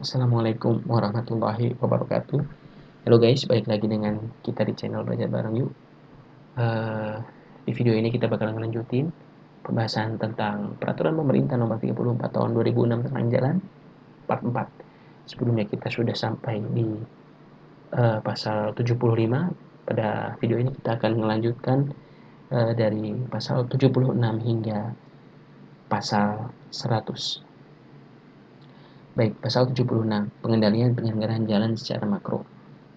Assalamualaikum warahmatullahi wabarakatuh. Halo guys, balik lagi dengan kita di channel Belajar Bareng Yuk. Di video ini kita bakalan lanjutin pembahasan tentang Peraturan Pemerintah Nomor 34 Tahun 2006 tentang Jalan, part 4. Sebelumnya kita sudah sampai di pasal 75. Pada video ini kita akan melanjutkan dari pasal 76 hingga pasal 100. Baik, pasal 76, pengendalian penyelenggaraan jalan secara makro,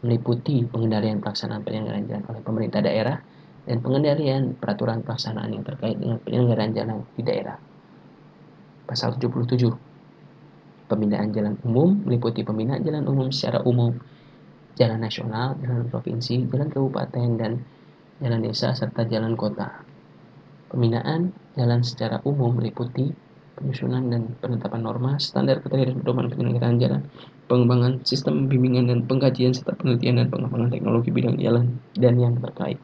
meliputi pengendalian pelaksanaan penyelenggaraan jalan oleh pemerintah daerah dan pengendalian peraturan pelaksanaan yang terkait dengan penyelenggaraan jalan di daerah. Pasal 77, pembinaan jalan umum, meliputi pembinaan jalan umum secara umum, jalan nasional, jalan provinsi, jalan kabupaten, dan jalan desa, serta jalan kota. Pembinaan jalan secara umum meliputi penyusunan dan penetapan norma, standar kriteria dan pedoman penyelenggaraan jalan, pengembangan sistem bimbingan dan pengkajian, serta penelitian dan pengembangan teknologi bidang jalan dan yang terkait.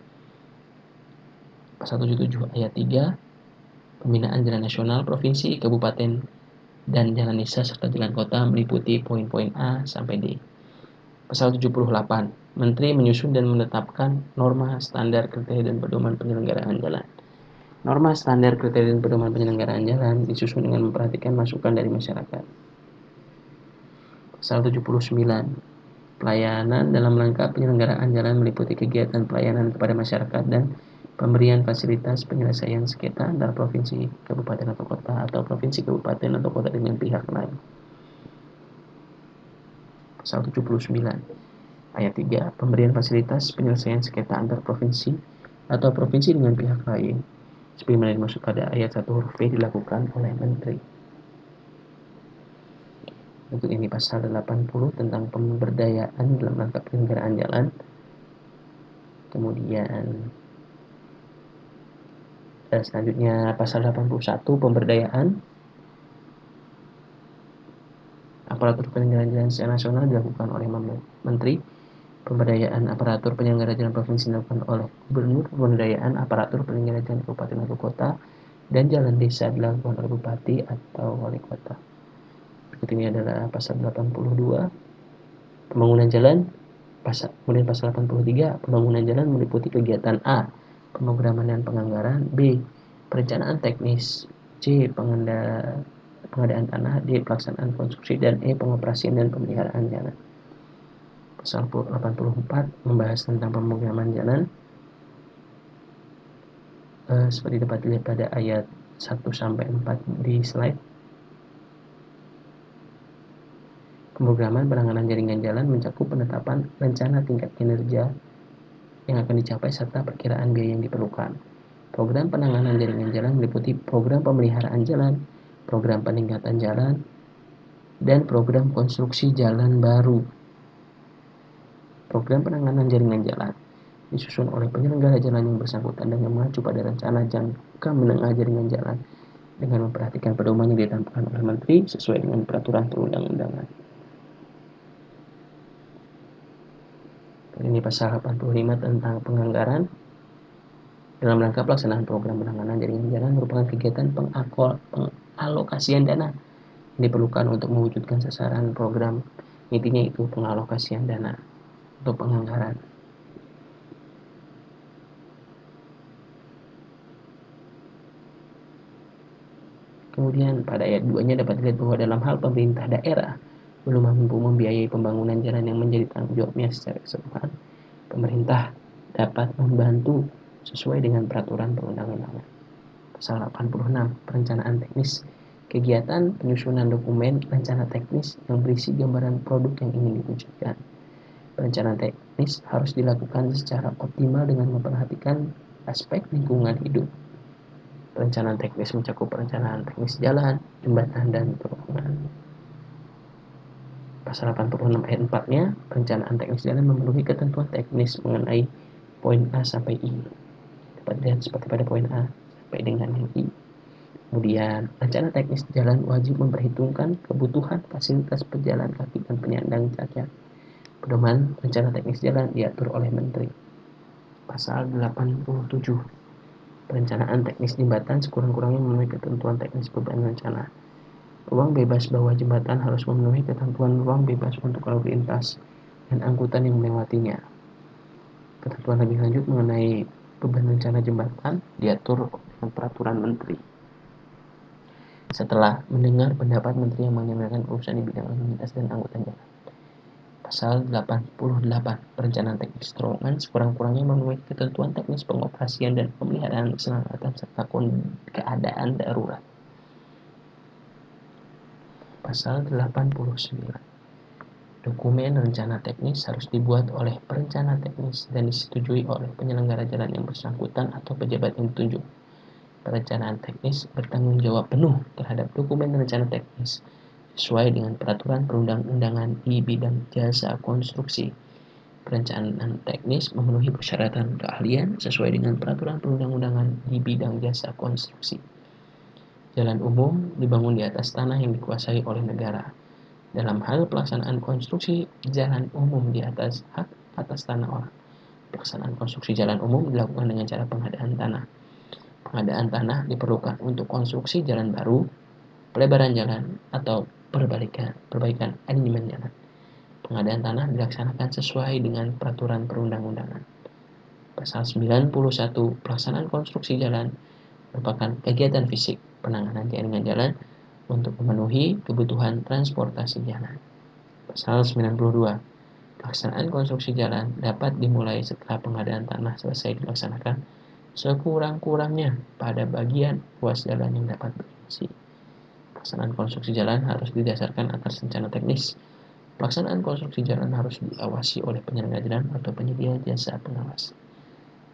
Pasal 77 ayat 3, pembinaan jalan nasional, provinsi, kabupaten, dan jalan desa serta jalan kota meliputi poin-poin A sampai D. Pasal 78, Menteri menyusun dan menetapkan norma, standar, kriteria, dan pedoman penyelenggaraan jalan. Norma, standar, kriteria, dan pedoman penyelenggaraan jalan disusun dengan memperhatikan masukan dari masyarakat. Pasal 79, pelayanan dalam rangka penyelenggaraan jalan meliputi kegiatan pelayanan kepada masyarakat dan pemberian fasilitas penyelesaian sengketa antar provinsi, kabupaten atau kota, atau provinsi, kabupaten atau kota dengan pihak lain. Pasal 79 ayat 3, pemberian fasilitas penyelesaian sengketa antar provinsi atau provinsi dengan pihak lain sebagaimana dimaksud pada ayat 1 huruf B dilakukan oleh Menteri. Untuk ini pasal 80 tentang pemberdayaan dalam rangka penyelenggaraan jalan. Kemudian selanjutnya pasal 81 pemberdayaan aparatur penyelenggara jalan secara nasional dilakukan oleh Menteri. Pemberdayaan aparatur penyelenggara jalan provinsi dilakukan oleh Gubernur. Pemberdayaan aparatur penyelenggara jalan kabupaten atau kota dan jalan desa dilakukan oleh Bupati atau Wali Kota. Berikut ini adalah pasal 82 pembangunan jalan. Kemudian pasal 83 pembangunan jalan meliputi kegiatan A, pemrograman dan penganggaran, B, perencanaan teknis, C, pengadaan tanah, D, pelaksanaan konstruksi, dan E, pengoperasian dan pemeliharaan jalan. Pasal 84 membahas tentang pemrograman jalan seperti dapat dilihat pada ayat 1 sampai 4 di slide. Pemrograman penanganan jaringan jalan mencakup penetapan rencana tingkat kinerja yang akan dicapai serta perkiraan biaya yang diperlukan. Program penanganan jaringan jalan meliputi program pemeliharaan jalan, program peningkatan jalan, dan program konstruksi jalan baru. Program penanganan jaringan jalan disusun oleh penyelenggara jalan yang bersangkutan dan yang mengacu pada rencana jangka menengah jaringan jalan dengan memperhatikan pedoman yang ditentukan oleh Menteri sesuai dengan peraturan perundang-undangan. Ini pasal 85 tentang penganggaran. Dalam rangka pelaksanaan program penanganan jaringan jalan merupakan kegiatan pengalokasian dana yang diperlukan untuk mewujudkan sasaran program. Intinya itu pengalokasian dana untuk penganggaran. Kemudian pada ayat 2-nya dapat dilihat bahwa dalam hal pemerintah daerah belum mampu membiayai pembangunan jalan yang menjadi tanggung jawabnya secara keseluruhan, pemerintah dapat membantu sesuai dengan peraturan perundang-undangan. Pasal 86, perencanaan teknis, kegiatan penyusunan dokumen rencana teknis yang berisi gambaran produk yang ingin diwujudkan. Perencanaan teknis harus dilakukan secara optimal dengan memperhatikan aspek lingkungan hidup. Perencanaan teknis mencakup perencanaan teknis jalan, jembatan, dan terowongan. Pasal 86 ayat 4-nya, perencanaan teknis jalan memenuhi ketentuan teknis mengenai poin A sampai I. Dapat dilihat seperti pada poin A sampai dengan yang I. Kemudian, rencana teknis jalan wajib memperhitungkan kebutuhan fasilitas pejalan kaki dan penyandang cacat. Pedoman rencana teknis jalan diatur oleh Menteri. Pasal 87, perencanaan teknis jembatan sekurang-kurangnya memenuhi ketentuan teknis beban rencana. Ruang bebas bawah jembatan harus memenuhi ketentuan ruang bebas untuk lalu lintas dan angkutan yang melewatinya. Ketentuan lebih lanjut mengenai beban rencana jembatan diatur dengan peraturan menteri. Setelah mendengar pendapat menteri yang menyampaikan urusan di bidang lalu lintas dan angkutan jalan. Pasal 88 Perencanaan teknis terowongan sekurang-kurangnya memenuhi ketentuan teknis pengoperasian dan pemeliharaan keselamatan serta keadaan darurat. Pasal 89 Dokumen rencana teknis harus dibuat oleh perencana teknis dan disetujui oleh penyelenggara jalan yang bersangkutan atau pejabat yang ditunjuk. Perencanaan teknis bertanggung jawab penuh terhadap dokumen rencana teknis sesuai dengan peraturan perundang-undangan di bidang jasa konstruksi. Perencanaan teknis memenuhi persyaratan keahlian sesuai dengan peraturan perundang-undangan di bidang jasa konstruksi. Jalan umum dibangun di atas tanah yang dikuasai oleh negara. Dalam hal pelaksanaan konstruksi jalan umum di atas hak atas tanah orang. Pelaksanaan konstruksi jalan umum dilakukan dengan cara pengadaan tanah. Pengadaan tanah diperlukan untuk konstruksi jalan baru, pelebaran jalan, atau perbaikan alignment jalan. Pengadaan tanah dilaksanakan sesuai dengan peraturan perundang-undangan. Pasal 91 pelaksanaan konstruksi jalan merupakan kegiatan fisik penanganan jaringan jalan untuk memenuhi kebutuhan transportasi jalan. Pasal 92 pelaksanaan konstruksi jalan dapat dimulai setelah pengadaan tanah selesai dilaksanakan sekurang-kurangnya pada bagian ruas jalan yang dapat berfungsi. Pelaksanaan konstruksi jalan harus didasarkan atas rencana teknis. Pelaksanaan konstruksi jalan harus diawasi oleh penyelenggara jalan atau penyedia jasa pengawas.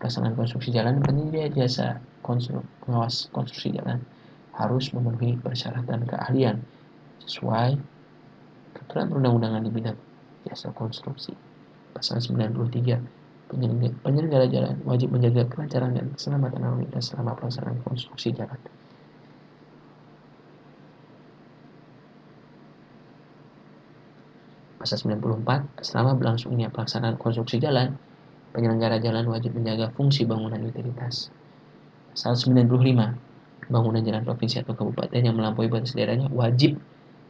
Pelaksanaan konstruksi jalan penyedia jasa pengawas konstruksi jalan harus memenuhi persyaratan keahlian sesuai peraturan perundang-undangan di bidang jasa konstruksi. Pasal 93 penyelenggara jalan wajib menjaga kelancaran dan keselamatan lalu lintas selama pelaksanaan konstruksi jalan. Pasal 94 selama berlangsungnya pelaksanaan konstruksi jalan, penyelenggara jalan wajib menjaga fungsi bangunan utilitas. Pasal 95 bangunan jalan provinsi atau kabupaten yang melampaui batas daerahnya wajib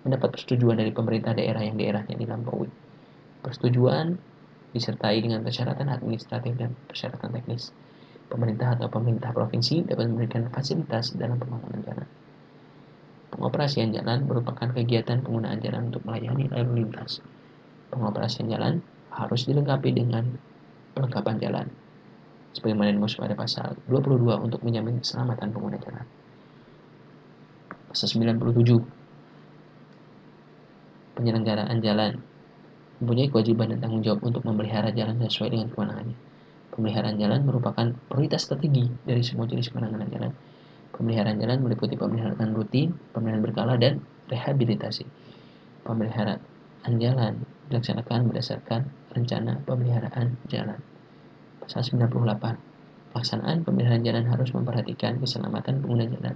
mendapat persetujuan dari pemerintah daerah yang daerahnya dilampaui. Persetujuan disertai dengan persyaratan administratif dan persyaratan teknis. Pemerintah atau pemerintah provinsi dapat memberikan fasilitas dalam pembangunan jalan. Pengoperasian jalan merupakan kegiatan penggunaan jalan untuk melayani lalu lintas. Pengoperasian jalan harus dilengkapi dengan pelengkapan jalan, sebagaimana dimaksud pada pasal 22 untuk menjamin keselamatan pengguna jalan. Pasal 97 penyelenggaraan jalan mempunyai kewajiban dan tanggung jawab untuk memelihara jalan sesuai dengan kewenangannya. Pemeliharaan jalan merupakan prioritas strategi dari semua jenis penanganan jalan. Pemeliharaan jalan meliputi pemeliharaan rutin, pemeliharaan berkala, dan rehabilitasi. Pemeliharaan jalan dilaksanakan berdasarkan rencana pemeliharaan jalan. Pasal 98 pelaksanaan pemeliharaan jalan harus memperhatikan keselamatan pengguna jalan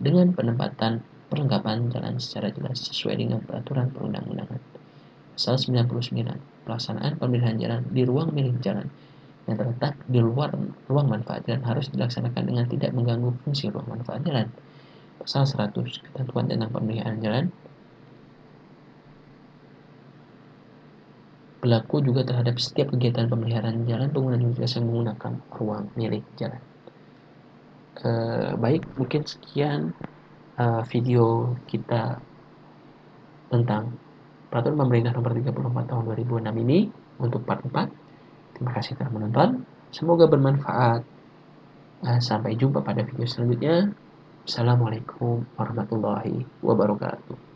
dengan penempatan perlengkapan jalan secara jelas sesuai dengan peraturan perundang-undangan. Pasal 99 pelaksanaan pemeliharaan jalan di ruang milik jalan yang terletak di luar ruang manfaat jalan harus dilaksanakan dengan tidak mengganggu fungsi ruang manfaat jalan. Pasal 100 ketentuan tentang pemeliharaan jalan berlaku juga terhadap setiap kegiatan pemeliharaan jalan pengguna utilitas yang menggunakan ruang milik jalan. Baik, mungkin sekian video kita tentang Peraturan Pemerintah Nomor 34 Tahun 2006 ini untuk part 4. Terima kasih telah menonton. Semoga bermanfaat. Sampai jumpa pada video selanjutnya. Assalamualaikum warahmatullahi wabarakatuh.